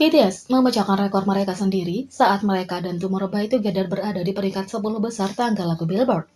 BTS memecahkan rekor mereka sendiri saat mereka dan Tomorrow by Together berada di peringkat 10 besar tangga lagu Billboard.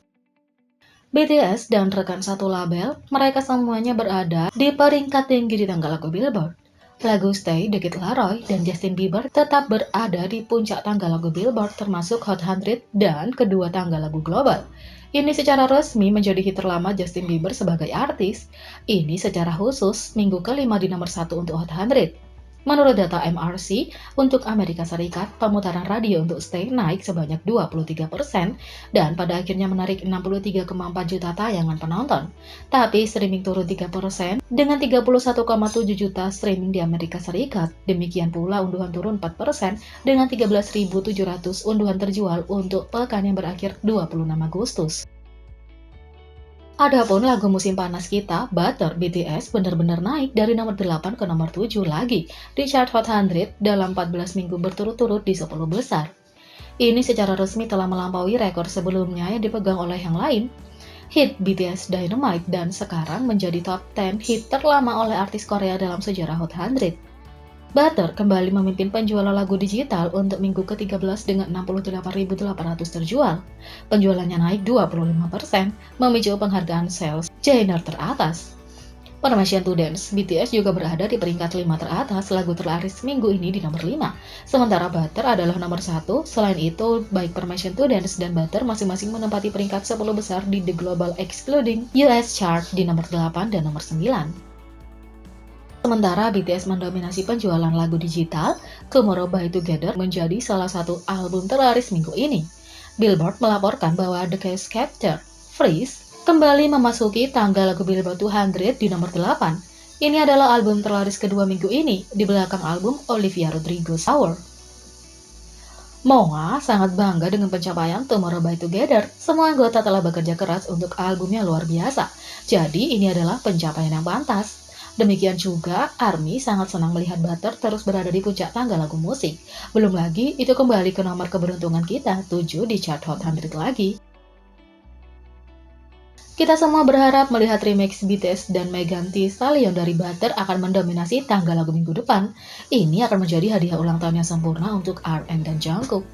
BTS dan rekan satu label, mereka semuanya berada di peringkat tinggi di tangga lagu Billboard. Lagu Stay, The Kid Laroi, dan Justin Bieber tetap berada di puncak tangga lagu Billboard termasuk Hot 100 dan kedua tangga lagu global. Ini secara resmi menjadi hit terlama Justin Bieber sebagai artis. Ini secara khusus minggu kelima di nomor 1 untuk Hot 100. Menurut data MRC, untuk Amerika Serikat, pemutaran radio untuk Stay naik sebanyak 23% dan pada akhirnya menarik 63,4 juta tayangan penonton. Tapi streaming turun 3% dengan 31,7 juta streaming di Amerika Serikat. Demikian pula unduhan turun 4% dengan 13.700 unduhan terjual untuk pekan yang berakhir 26 Agustus. Adapun lagu musim panas kita, Butter, BTS benar-benar naik dari nomor 8 ke nomor 7 lagi di chart Hot 100 dalam 14 minggu berturut-turut di 10 besar. Ini secara resmi telah melampaui rekor sebelumnya yang dipegang oleh yang lain. Hit BTS Dynamite dan sekarang menjadi top 10 hit terlama oleh artis Korea dalam sejarah Hot 100. Butter kembali memimpin penjualan lagu digital untuk minggu ke-13 dengan 68.800 terjual. Penjualannya naik 25%, memicu penghargaan sales genre teratas. Permission to Dance, BTS juga berada di peringkat 5 teratas lagu terlaris minggu ini di nomor 5. Sementara Butter adalah nomor 1, selain itu baik Permission to Dance dan Butter masing-masing menempati peringkat 10 besar di The Global Excluding US Chart di nomor 8 dan nomor 9. Sementara BTS mendominasi penjualan lagu digital, Tomorrow by Together menjadi salah satu album terlaris minggu ini. Billboard melaporkan bahwa The Case Capture, Freeze, kembali memasuki tangga lagu Billboard 200 di nomor 8. Ini adalah album terlaris kedua minggu ini, di belakang album Olivia Rodrigo Sour. MOA sangat bangga dengan pencapaian Tomorrow by Together. Semua anggota telah bekerja keras untuk album yang luar biasa. Jadi ini adalah pencapaian yang pantas. Demikian juga, ARMY sangat senang melihat Butter terus berada di puncak tangga lagu musik. Belum lagi, itu kembali ke nomor keberuntungan kita, 7 di chart Hot 100 lagi. Kita semua berharap melihat remix BTS dan Megan Thee Stallion dari Butter akan mendominasi tangga lagu minggu depan. Ini akan menjadi hadiah ulang tahun yang sempurna untuk RM dan Jungkook.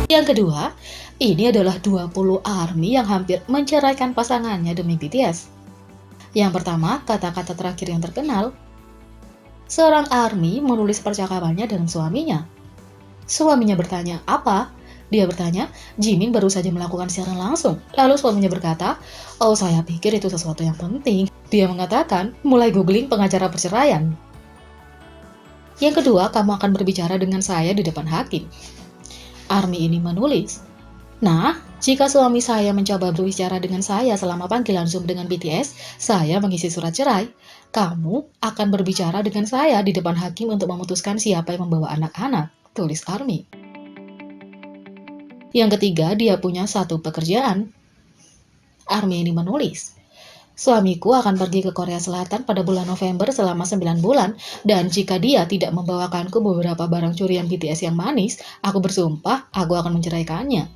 Yang kedua, ini adalah 20 ARMY yang hampir menceraikan pasangannya demi BTS. Yang pertama, kata-kata terakhir yang terkenal. Seorang ARMY menulis percakapannya dengan suaminya. Suaminya bertanya, apa? Dia bertanya, Jimin baru saja melakukan siaran langsung. Lalu suaminya berkata, oh saya pikir itu sesuatu yang penting. Dia mengatakan, mulai googling pengacara perceraian. Yang kedua, kamu akan berbicara dengan saya di depan hakim. ARMY ini menulis, nah, jika suami saya mencoba berbicara dengan saya selama panggilan Zoom dengan BTS, saya mengisi surat cerai. Kamu akan berbicara dengan saya di depan hakim untuk memutuskan siapa yang membawa anak-anak, tulis ARMY. Yang ketiga, dia punya satu pekerjaan. ARMY ini menulis, suamiku akan pergi ke Korea Selatan pada bulan November selama 9 bulan, dan jika dia tidak membawakanku beberapa barang curian BTS yang manis, aku bersumpah aku akan menceraikannya.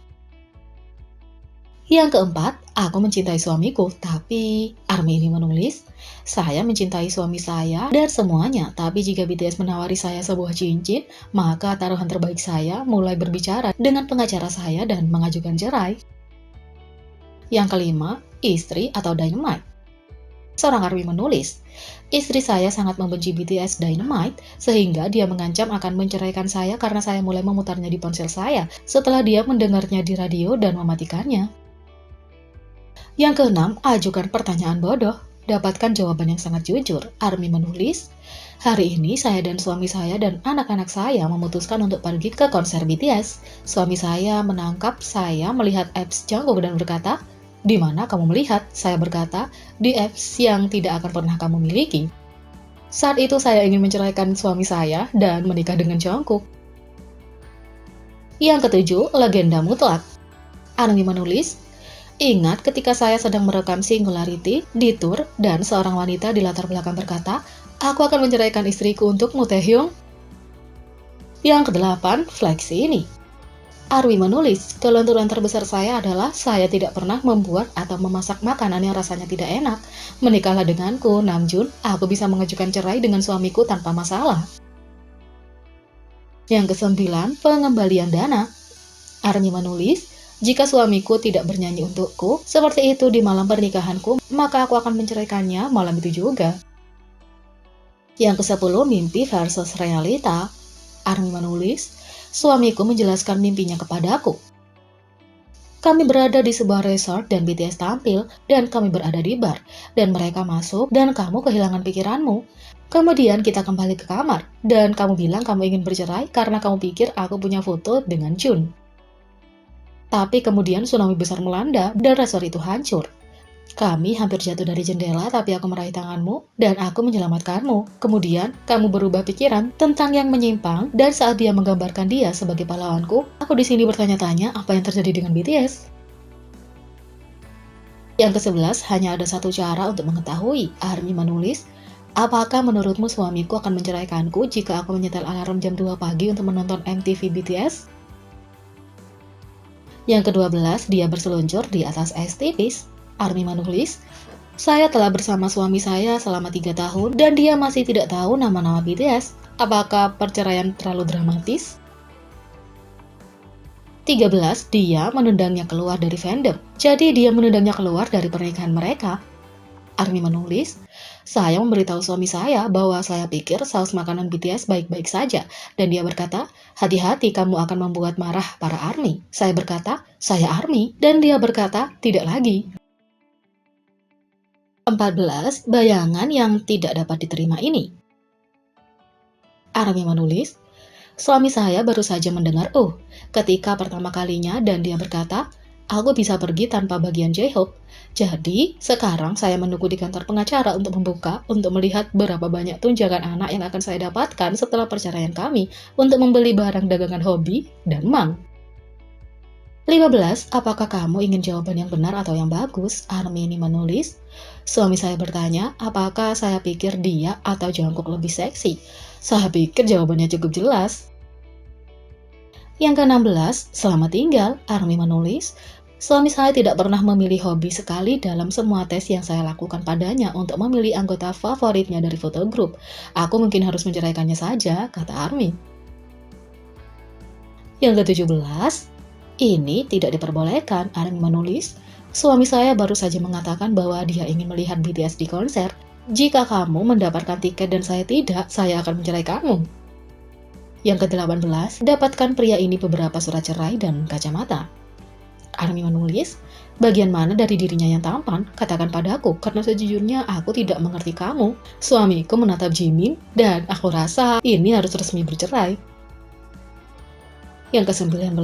Yang keempat, aku mencintai suamiku, tapi ARMY ini menulis, saya mencintai suami saya dan semuanya, tapi jika BTS menawari saya sebuah cincin, maka taruhan terbaik saya mulai berbicara dengan pengacara saya dan mengajukan cerai. Yang kelima, istri atau Dynamite. Seorang ARMY menulis, istri saya sangat membenci BTS Dynamite sehingga dia mengancam akan menceraikan saya karena saya mulai memutarnya di ponsel saya setelah dia mendengarnya di radio dan mematikannya. Yang keenam, ajukan pertanyaan bodoh. Dapatkan jawaban yang sangat jujur. ARMY menulis, hari ini saya dan suami saya dan anak-anak saya memutuskan untuk pergi ke konser BTS. Suami saya menangkap saya melihat apps Jungkook dan berkata, di mana kamu melihat? Saya berkata, di apps yang tidak akan pernah kamu miliki. Saat itu saya ingin menceraikan suami saya dan menikah dengan Jungkook. Yang ketujuh, legenda mutlak. ARMY menulis, ingat ketika saya sedang merekam Singularity di tour dan seorang wanita di latar belakang berkata, aku akan menceraikan istriku untukmu, Taehyung. Yang kedelapan, fleksi ini. Arwi menulis, kelenturan terbesar saya adalah saya tidak pernah membuat atau memasak makanan yang rasanya tidak enak. Menikahlah denganku, Namjoon, aku bisa mengajukan cerai dengan suamiku tanpa masalah. Yang kesembilan, pengembalian dana. Armi menulis, jika suamiku tidak bernyanyi untukku, seperti itu di malam pernikahanku, maka aku akan menceraikannya malam itu juga. Yang ke-10, mimpi versus realita. Armi menulis, suamiku menjelaskan mimpinya kepadaku. Kami berada di sebuah resort dan BTS tampil, dan kami berada di bar, dan mereka masuk, dan kamu kehilangan pikiranmu. Kemudian kita kembali ke kamar, dan kamu bilang kamu ingin bercerai karena kamu pikir aku punya foto dengan Jun. Tapi kemudian tsunami besar melanda, dan resort itu hancur. Kami hampir jatuh dari jendela, tapi aku meraih tanganmu, dan aku menyelamatkanmu. Kemudian, kamu berubah pikiran tentang yang menyimpang, dan saat dia menggambarkan dia sebagai pahlawanku, aku di sini bertanya-tanya apa yang terjadi dengan BTS. Yang ke-11, hanya ada satu cara untuk mengetahui. Army menulis, apakah menurutmu suamiku akan menceraikanku jika aku menyetel alarm jam 2 pagi untuk menonton MTV BTS? Yang ke-12, dia berseluncur di atas es tipis. Army menulis, saya telah bersama suami saya selama 3 tahun dan dia masih tidak tahu nama-nama BTS. Apakah perceraian terlalu dramatis? 13, dia menendangnya keluar dari fandom. Jadi dia menendangnya keluar dari pernikahan mereka. Army menulis, saya memberitahu suami saya bahwa saya pikir saus makanan BTS baik-baik saja. Dan dia berkata, hati-hati kamu akan membuat marah para Army. Saya berkata, saya Army. Dan dia berkata, tidak lagi. 14, bayangan yang tidak dapat diterima ini. Army menulis, suami saya baru saja mendengar ketika pertama kalinya dan dia berkata, aku bisa pergi tanpa bagian J-Hope. Jadi, sekarang saya menunggu di kantor pengacara untuk membuka untuk melihat berapa banyak tunjangan anak yang akan saya dapatkan setelah perceraian kami untuk membeli barang dagangan hobi dan mang. 15. Apakah kamu ingin jawaban yang benar atau yang bagus? Army ini menulis, suami saya bertanya, apakah saya pikir dia atau Jungkook lebih seksi? Saya pikir jawabannya cukup jelas. Yang ke-16, selamat tinggal, Army menulis, suami saya tidak pernah memilih hobi sekali dalam semua tes yang saya lakukan padanya untuk memilih anggota favoritnya dari foto grup. Aku mungkin harus menceraikannya saja, kata Army. Yang ke-17, ini tidak diperbolehkan, Army menulis. Suami saya baru saja mengatakan bahwa dia ingin melihat BTS di konser. Jika kamu mendapatkan tiket dan saya tidak, saya akan mencerai kamu. Yang ke-18, dapatkan pria ini beberapa surat cerai dan kacamata. Army menulis, bagian mana dari dirinya yang tampan? Katakan padaku, karena sejujurnya aku tidak mengerti kamu. Suamiku menatap Jimin, dan aku rasa ini harus resmi bercerai. Yang ke-19,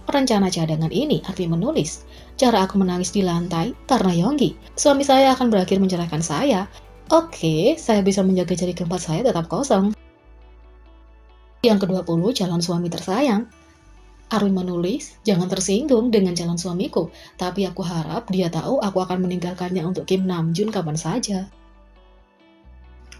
rencana cadangan ini, Army menulis, cara aku menangis di lantai karena Yonggi. Suami saya akan berakhir menceraikan saya. Oke, saya bisa menjaga jari keempat saya tetap kosong. Yang ke-20, calon suami tersayang. Army menulis, jangan tersinggung dengan calon suamiku, tapi aku harap dia tahu aku akan meninggalkannya untuk Kim Namjoon kapan saja.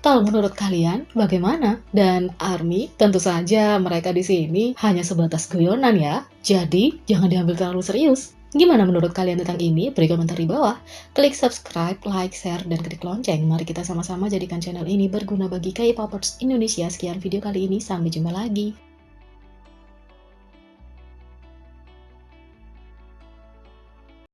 Kalau menurut kalian, bagaimana? Dan Army, tentu saja mereka di sini hanya sebatas guyonan ya. Jadi, jangan diambil terlalu serius. Gimana menurut kalian tentang ini? Beri komentar di bawah. Klik subscribe, like, share, dan klik lonceng. Mari kita sama-sama jadikan channel ini berguna bagi K-popers Indonesia. Sekian video kali ini, sampai jumpa lagi.